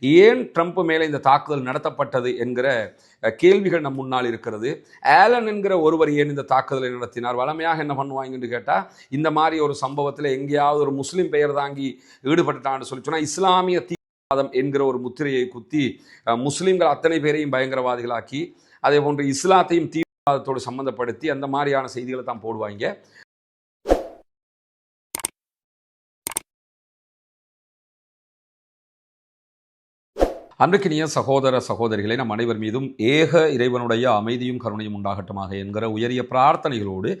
ஏன் ட்ரம்ப் மேலே இந்த தாக்குதல் நடத்தப்பட்டது என்கிற கேள்விகள் நம் முன்னால் இருக்கிறது. ஆலன் என்கிற ஒருவர் ஏன் இந்த தாக்குதலை நடத்தினார்? வளமையாக என்ன பண்ணுவாங்கன்னு கேட்டால், இந்த மாதிரி ஒரு சம்பவத்தில் எங்கேயாவது ஒரு முஸ்லீம் பெயர் தாங்கி ஈடுபட்டுட்டான்னு சொல்லி சொன்னால் இஸ்லாமிய தீவிரவாதம் என்கிற ஒரு முத்திரையை குத்தி முஸ்லீம்கள் அத்தனை பேரையும் பயங்கரவாதிகளாக்கி, அதே போன்று இஸ்லாத்தையும் தீவிரவாதத்தோடு சம்பந்தப்படுத்தி அந்த மாதிரியான செய்திகளை தான் போடுவாங்க. அன்றைக்கினிய சகோதர சகோதரிகளை நம் அனைவர் மீதும் ஏக இறைவனுடைய அமைதியும் கருணையும் உண்டாகட்டுமாக என்கிற உயரிய பிரார்த்தனைகளோடு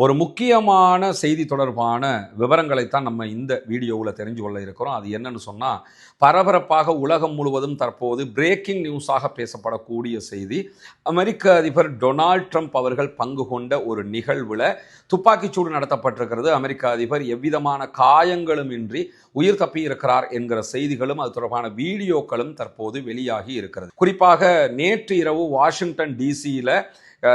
ஒரு முக்கியமான செய்தி தொடர்பான விவரங்களைத்தான் நம்ம இந்த வீடியோவில் தெரிஞ்சு கொள்ள இருக்கிறோம். அது என்னன்னு சொன்னால், பரபரப்பாக உலகம் முழுவதும் தற்போது பிரேக்கிங் நியூஸாக பேசப்படக்கூடிய செய்தி, அமெரிக்க அதிபர் டொனால்ட் ட்ரம்ப் அவர்கள் பங்கு கொண்ட ஒரு நிகழ்வில் துப்பாக்கிச்சூடு நடத்தப்பட்டிருக்கிறது. அமெரிக்க அதிபர் எவ்விதமான காயங்களும் இன்றி உயிர் தப்பி இருக்கிறார் என்கிற செய்திகளும் அது தொடர்பான வீடியோக்களும் தற்போது வெளியாகி இருக்கிறது. குறிப்பாக நேற்று இரவு வாஷிங்டன் டிசியில்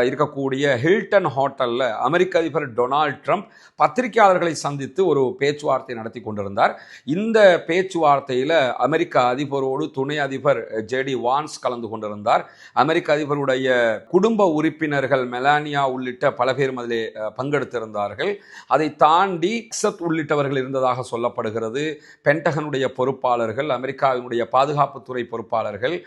இருக்கக்கூடிய ஹில்டன் ஹோட்டலில் அமெரிக்க அதிபர் டொனால்ட் ட்ரம்ப் பத்திரிகையாளர்களை சந்தித்து ஒரு பேச்சுவார்த்தை நடத்தி கொண்டிருந்தார். இந்த பேச்சுவார்த்தையில் அமெரிக்க அதிபரோடு துணை அதிபர் ஜேடி வான்ஸ் கலந்து கொண்டிருந்தார். அமெரிக்க அதிபருடைய குடும்ப உறுப்பினர்கள் மெலானியா உள்ளிட்ட பல பேரும் அதிலே பங்கெடுத்திருந்தார்கள். அதை தாண்டி எக்ஸத் உள்ளிட்டவர்கள் இருந்ததாக சொல்லப்படுகிறது. பென்டகனுடைய பொறுப்பாளர்கள், அமெரிக்காவினுடைய பாதுகாப்புத்துறை பொறுப்பாளர்கள்,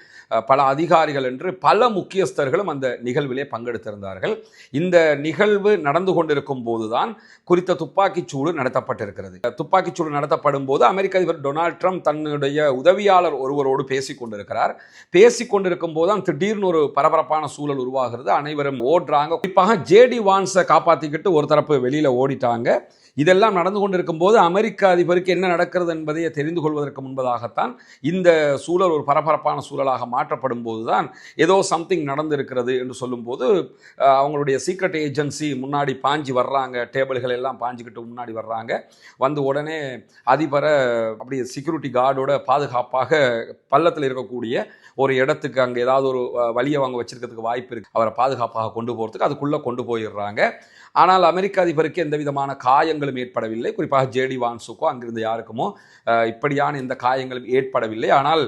பல அதிகாரிகள் என்று பல முக்கியஸ்தர்களும் அந்த நிகழ்விலே பங்கெடுத்திருந்தார்கள். இந்த நிகழ்வு நடந்து கொண்டிருக்கும் போதுதான் குறித்த துப்பாக்கிச்சூடு நடத்தப்பட்டிருக்கிறது. துப்பாக்கிச்சூடு நடத்தப்படும் போது அமெரிக்க அதிபர் டொனால்ட் ட்ரம்ப் தன்னுடைய உதவியாளர் ஒருவரோடு பேசிக் கொண்டிருக்கிறார். பேசிக் கொண்டிருக்கும் போதுதான் திடீர்னு ஒரு பரபரப்பான சூழல் உருவாகிறது. அனைவரும் ஓடுறாங்க. குறிப்பாக ஜேடி வான்ஸை காப்பாற்றிக்கிட்டு ஒரு தரப்பு வெளியில ஓடிட்டாங்க. இதெல்லாம் நடந்து கொண்டிருக்கும் போது அமெரிக்க அதிபருக்கு என்ன நடக்கிறது என்பதை தெரிந்து கொள்வதற்கு முன்பதாகத்தான் இந்த சூழல் ஒரு பரபரப்பான சூழலாக மாற்றப்படும் போதுதான் ஏதோ சம்திங் நடந்திருக்கிறது என்று சொல்லும்போது அவங்களுடைய சீக்ரெட் ஏஜென்சி முன்னாடி பாஞ்சி வர்றாங்க. டேபிள்கள் எல்லாம் பாஞ்சிக்கிட்டு முன்னாடி வர்றாங்க. வந்து உடனே அதிபரை அப்படி செக்யூரிட்டி கார்டோட பாதுகாப்பாக பள்ளத்தில் இருக்கக்கூடிய ஒரு இடத்துக்கு, அங்கே ஏதாவது ஒரு வழியை வாங்க வச்சிருக்கிறதுக்கு வாய்ப்பு இருக்குது, அவரை பாதுகாப்பாக கொண்டு போகிறதுக்கு அதுக்குள்ளே கொண்டு போயிடுறாங்க. ஆனால் அமெரிக்க அதிபருக்கு எந்த விதமான காயங்களும் ஏற்படவில்லை. குறிப்பாக ஜேடி வான்ஸுக்கோ அங்கிருந்து யாருக்குமோ இப்படியான எந்த காயங்களும் ஏற்படவில்லை. ஆனால்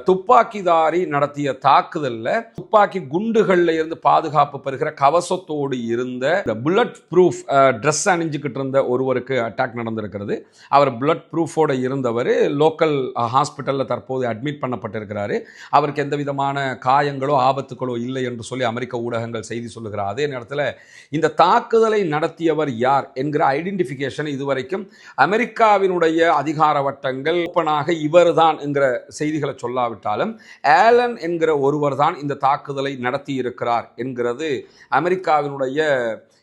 துப்பாக்கிதாரி நடத்திய தாக்குதலில் துப்பாக்கி குண்டுகளில் இருந்து பாதுகாப்பு பெறுகிற கவசத்தோடு இருந்த புல்லட் ப்ரூஃப் ட்ரெஸ் அணிஞ்சுக்கிட்டு இருந்த ஒருவருக்கு அட்டாக் நடந்திருக்கிறது. அவர் புல்லட் ப்ரூஃபோடு இருந்தவர் லோக்கல் ஹாஸ்பிட்டலில் தற்போது அட்மிட் பண்ணப்பட்டிருக்கிறாரு. அவருக்கு எந்த விதமான காயங்களோ ஆபத்துகளோ இல்லை என்று சொல்லி அமெரிக்க ஊடகங்கள் செய்தி சொல்லுகிறார். அதே நேரத்தில் இந்த தாக்குதலை நடத்தியவர் யார் என்கிற ஐடென்டிஃபிகேஷன் இதுவரைக்கும் அமெரிக்காவினுடைய அதிகார வட்டங்கள் ஓப்பனாக இவர்தான் என்கிற செய்திகளை சொல்லாவிட்டாலும் ஆலன் என்கிற ஒருவர் தான் இந்த தாக்குதலை நடத்தி இருக்கிறார் என்கிறது அமெரிக்காவினுடைய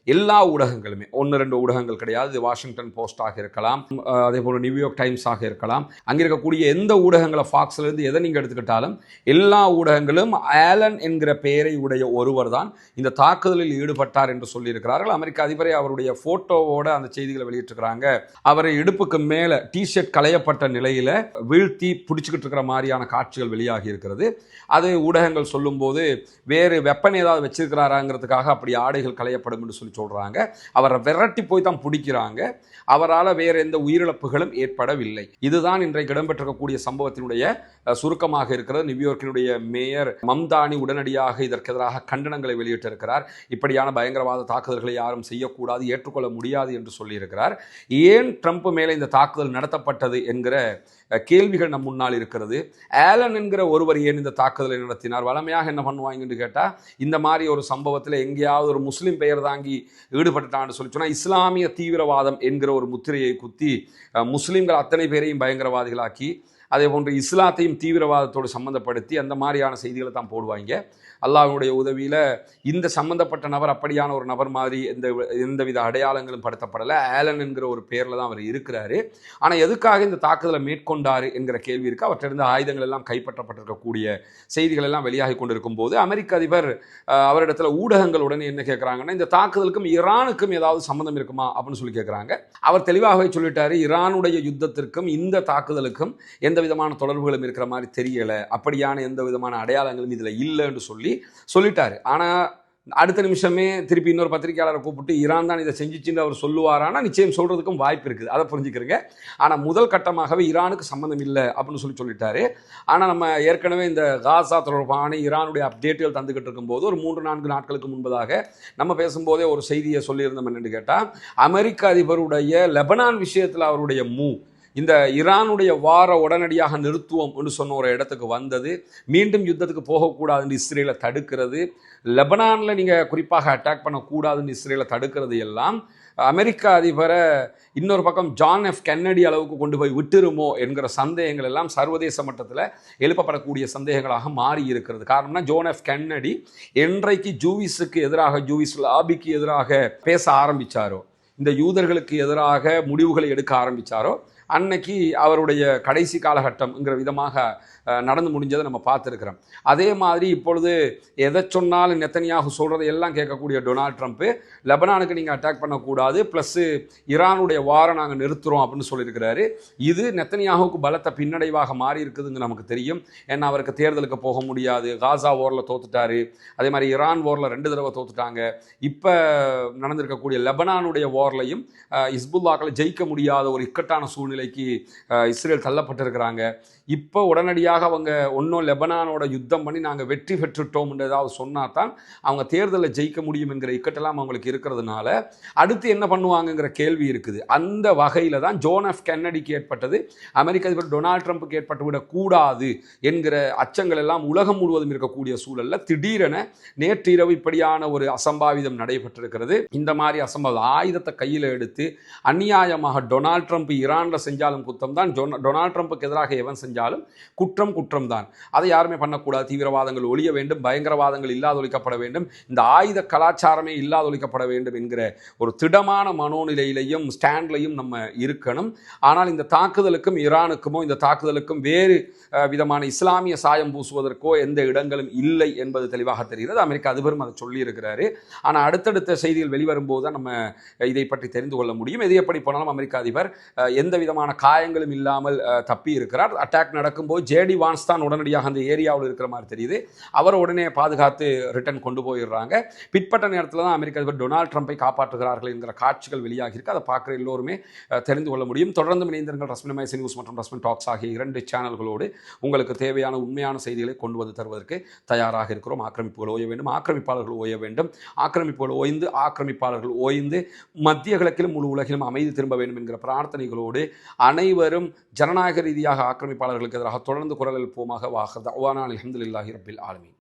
எல்லா ஊடகங்களுமே, ஒன்று ரெண்டு ஊடகங்கள் கிடையாது. வாஷிங்டன் போஸ்டாக இருக்கலாம், அதே போல் நியூயார்க் டைம்ஸாக இருக்கலாம், அங்கே இருக்கக்கூடிய எந்த ஊடகங்களை, ஃபாக்ஸ்லேருந்து எதை நீங்கள் எடுத்துக்கிட்டாலும் எல்லா ஊடகங்களும் ஆலன் என்கிற பெயரை உடைய ஒருவர் தான் இந்த தாக்குதலில் ஈடுபட்டார் என்று சொல்லியிருக்கிறார்கள். அமெரிக்க அதிபரை அவருடைய ஃபோட்டோவோட அந்த செய்திகளை வெளியிட்டிருக்கிறாங்க. அவரை இடுப்புக்கு மேலே டிஷர்ட் களையப்பட்ட நிலையில் வீழ்த்தி பிடிச்சிக்கிட்டு இருக்கிற மாதிரியான காட்சிகள் வெளியாகி இருக்கிறது. அது ஊடகங்கள் சொல்லும்போது வேறு வெப்பன் ஏதாவது வச்சிருக்கிறாராங்கிறதுக்காக அப்படி ஆடைகள் களையப்படும் என்று சொல்லி சொல்றாங்க. அவரை விரட்டி போய் தான் பிடிக்கிறாங்க. அவரால் வேற எந்த உயிரிழப்புகளும் ஏற்படவில்லை. இதுதான் இன்றைக்கு இடம்பெற்றிருக்கக்கூடிய சம்பவத்தினுடைய சுருக்கமாக இருக்கிறது. நியூயார்க்கினுடைய மேயர் மம்தானி உடனடியாக இதற்கு எதிராக கண்டனங்களை வெளியிட்டிருக்கிறார். இப்படியான பயங்கரவாத தாக்குதல்களை யாரும் செய்யக்கூடாது, ஏற்றுக்கொள்ள முடியாது என்று சொல்லியிருக்கிறார். ஏன் ட்ரம்ப் மேலே இந்த தாக்குதல் நடத்தப்பட்டது என்கிற கேள்விகள் நம் முன்னால் இருக்கிறது. ஆலன் என்கிற ஒருவர் ஏன் இந்த தாக்குதலை நடத்தினார்? வளமையாக என்ன பண்ணுவாங்கன்னு கேட்டால், இந்த மாதிரி ஒரு சம்பவத்தில் எங்கேயாவது ஒரு முஸ்லீம் பெயர் தாங்கி ஈடுபட்டுட்டான்னு சொல்லி சொன்னால் இஸ்லாமிய தீவிரவாதம் என்கிற ஒரு முத்திரையை குத்தி முஸ்லீம்கள் அத்தனை பேரையும் பயங்கரவாதிகளாக்கி, அதே போன்று இஸ்லாத்தையும் தீவிரவாதத்தோடு சம்பந்தப்படுத்தி அந்த மாதிரியான செய்திகளை தான் போடுவாங்க. அல்லாஹ்வுடைய உதவியில் இந்த சம்பந்தப்பட்ட நபர் அப்படியான ஒரு நபர் மாதிரி எந்தவித அடையாளங்களும் படுத்தப்படலை. ஆலன் என்கிற ஒரு பேரில் தான் அவர் இருக்கிறாரு. ஆனால் எதுக்காக இந்த தாக்குதலை மேற்கொண்டார் என்கிற கேள்வி இருக்குது. அவற்றிலிருந்து ஆயுதங்கள் எல்லாம் கைப்பற்றப்பட்டிருக்கக்கூடிய செய்திகள் எல்லாம் வெளியாகி கொண்டிருக்கும் போது அமெரிக்க அதிபர் அவரிடத்துல ஊடகங்களுடன் என்ன கேட்குறாங்கன்னா, இந்த தாக்குதலுக்கும் ஈரானுக்கும் ஏதாவது சம்மந்தம் இருக்குமா அப்படின்னு சொல்லி கேட்குறாங்க. அவர் தெளிவாகவே சொல்லிட்டாரு, ஈரானுடைய யுத்தத்திற்கும் இந்த தாக்குதலுக்கும் எந்த விதமான தொடர்புகளும் இருக்கிற மாதிரி தெரியலை, அப்படியான எந்த விதமான அடையாளங்களும் இதில் இல்லைன்னு சொல்லிட்டாரு. ஆனால் அடுத்த நிமிஷமே திருப்பி இன்னொரு பத்திரிகையாளரை கூப்பிட்டு ஈரான் தான் இதை செஞ்சிச்சுன்னு அவர் சொல்லுவாரானா நிச்சயம் சொல்கிறதுக்கும் வாய்ப்பு இருக்குது, அதை புரிஞ்சுக்கிறங்க. ஆனால் முதல் கட்டமாகவே ஈரானுக்கு சம்மந்தம் இல்லை அப்படின்னு சொல்லிட்டாரு. ஆனால் நம்ம ஏற்கனவே இந்த காசா தொடர்பான ஈரானுடைய அப்டேட்டுகள் தந்துக்கிட்டு இருக்கும்போது ஒரு 3-4 நாட்களுக்கு முன்பதாக நம்ம பேசும்போதே ஒரு செய்தியை சொல்லியிருந்தோம். என்னென்னு கேட்டால், அமெரிக்க அதிபருடைய லெபனான் விஷயத்தில் அவருடைய இந்த ஈரானுடைய வார உடனடியாக நிறுத்துவோம் என்று சொன்ன ஒரு இடத்துக்கு வந்தது, மீண்டும் யுத்தத்துக்கு போகக்கூடாதுன்னு இஸ்ரேலை தடுக்கிறது, லெபனானில் நீங்கள் குறிப்பாக அட்டாக் பண்ணக்கூடாதுன்னு இஸ்ரேலை தடுக்கிறது எல்லாம் அமெரிக்க அதிபரை இன்னொரு பக்கம் ஜான் எஃப் கென்னடி அளவுக்கு கொண்டு போய் விட்டுருமோ என்கிற சந்தேகங்கள் எல்லாம் சர்வதேச மட்டத்தில் எழுப்பப்படக்கூடிய சந்தேகங்களாக மாறி இருக்கிறது. காரணம்னா, ஜான் எஃப் கென்னடி என்றைக்கு ஜூவிஸுக்கு எதிராக, ஜூவிஸ் லாபிக்கு எதிராக பேச ஆரம்பித்தாரோ, இந்த யூதர்களுக்கு எதிராக முடிவுகளை எடுக்க ஆரம்பித்தாரோ, அன்னைக்கு அவருடைய கடைசி காலகட்டம்ங்கிற விதமாக நடந்து முடிஞ்சதை நம்ம பார்த்துருக்கிறோம். அதே மாதிரி இப்பொழுது எதை சொன்னாலும் நெத்தனியாகு சொல்கிறதை எல்லாம் கேட்கக்கூடிய டொனால்ட் ட்ரம்ப்பு லெபனானுக்கு நீங்கள் அட்டாக் பண்ணக்கூடாது, ப்ளஸ்ஸு ஈரானுடைய வாரை நாங்கள் நிறுத்துகிறோம் அப்படின்னு சொல்லியிருக்கிறாரு. இது நெத்தனியாகுக்கு பலத்த பின்னடைவாக மாறி இருக்குதுன்னு நமக்கு தெரியும். ஏன்னா அவருக்கு தேர்தலுக்கு போக முடியாது, காசா ஓரில் தோத்துட்டாரு, அதே மாதிரி ஈரான் ஓரில் 2 தடவை தோத்துட்டாங்க. இப்போ நடந்திருக்கக்கூடிய லெபனானுடைய ஓர்லையும் ஹிஸ்புல்லாக்களை ஜெயிக்க முடியாத ஒரு இக்கட்டான சூழ்நிலைக்கு இஸ்ரேல் தள்ளப்பட்டிருக்கிறாங்க. இப்போ உடனடியாக அவங்க ஒன்றும் லெபனானோட யுத்தம் பண்ணி நாங்கள் வெற்றி பெற்றுட்டோம்னு ஏதாவது சொன்னால் தான் அவங்க தேர்தலில் ஜெயிக்க முடியும் என்கிற இக்கட்டெல்லாம் அவங்களுக்கு இருக்கிறதுனால அடுத்து என்ன பண்ணுவாங்கங்கிற கேள்வி இருக்குது. அந்த வகையில் தான் ஜான் எஃப் கென்னடிக்கு ஏற்பட்டது, அமெரிக்க அதிபர் டொனால்ட் ட்ரம்ப்புக்கு ஏற்பட்டுவிடக்கூடாது என்கிற அச்சங்கள் எல்லாம் உலகம் முழுவதும் இருக்கக்கூடிய சூழலில் திடீரென நேற்றிரவு இப்படியான ஒரு அசம்பாவிதம் நடைபெற்றிருக்கிறது. இந்த மாதிரி அசம்பாவிதம் ஆயுதத்தை கையில் எடுத்து அநியாயமாக டொனால்ட் ட்ரம்ப் ஈரானில் செஞ்சாலும் குத்தம் தான், டொனால்ட் ட்ரம்ப்புக்கு எதிராக எவன் செஞ்சாலும் குற்றம் தான். அதை யாருமே பண்ணக்கூடாது. தீவிரவாதங்கள் ஒழிய வேண்டும், பயங்கரவாதங்கள் இல்லாதொழிக்கப்பட வேண்டும், இந்த ஆயுத கலாச்சாரமே இல்லாதொழிக்கப்பட வேண்டும் என்கிற ஒரு திடமான மனோநிலையிலையும் ஸ்டாண்ட்லையும் நம்ம இருக்கணும். ஆனால் இந்த தாக்குதலுக்கும் ஈரானுக்குமோ இந்த தாக்குதலுக்கும் வேறு விதமான இஸ்லாமிய சாயம் பூசுவதற்கோ எந்த இடங்களும் இல்லை என்பது தெளிவாக தெரிகிறது. அமெரிக்க அதிபரும் அதை சொல்லியிருக்கிறாரு. ஆனால் அடுத்தடுத்த செய்திகள் வெளிவரும்போது தான் நம்ம இதை பற்றி தெரிந்து கொள்ள முடியும். எது எப்படி போனாலும் அமெரிக்க அதிபர் எந்த விதமான காயங்களும் இல்லாமல் தப்பி இருக்கிறார். அட்டாக் நடக்கும்போது ஜேடி வான்ஸ் தான் உடனடியாக அந்த ஏரியாவில் இருக்கிற மாதிரி தெரியுது. அவர் உடனே பாதுகாத்து ரிட்டர்ன் கொண்டு போயிடுறாங்க. பிற்பட்ட நேரத்தில் தான் அமெரிக்க அதிபர் டொனால்ட் ட்ரம்பை காப்பாற்றுகிறார்கள் என்கிற காட்சிகள் வெளியாகி இருக்கு. அதை பார்க்குற எல்லோருமே தெரிந்து கொள்ள முடியும். தொடர்ந்து இணைந்திருங்கள் ரஸ்மின் மைசி நியூஸ் மற்றும் ரஸ்மின் டாக்ஸ் ஆகிய 2 சேனல்களோடு உங்களுக்கு தேவையான உண்மையான செய்திகளை கொண்டு வந்து தருவதற்கு தயாராக இருக்கிறோம். ஆக்கிரமிப்புகள் ஓய வேண்டும், ஆக்கிரமிப்பாளர்கள் ஓய வேண்டும், ஆக்கிரமிப்புகள் ஓய்ந்து ஆக்கிரமிப்பாளர்கள் ஓய்ந்து மத்திய கிழக்கிலும் முழு உலகிலும் அமைதி திரும்ப வேண்டும் என்கிற பிரார்த்தனைகளோடு அனைவரும் ஜனநாயக ரீதியாக ஆக்கிரமிப்பாளர்களுக்கு எதிராக தொடர்ந்து குரல் எழுப்புவோமாக. வாஹர் தஅவானா அல்ஹம்துலில்லாஹி ரப்பில் ஆலமீன்.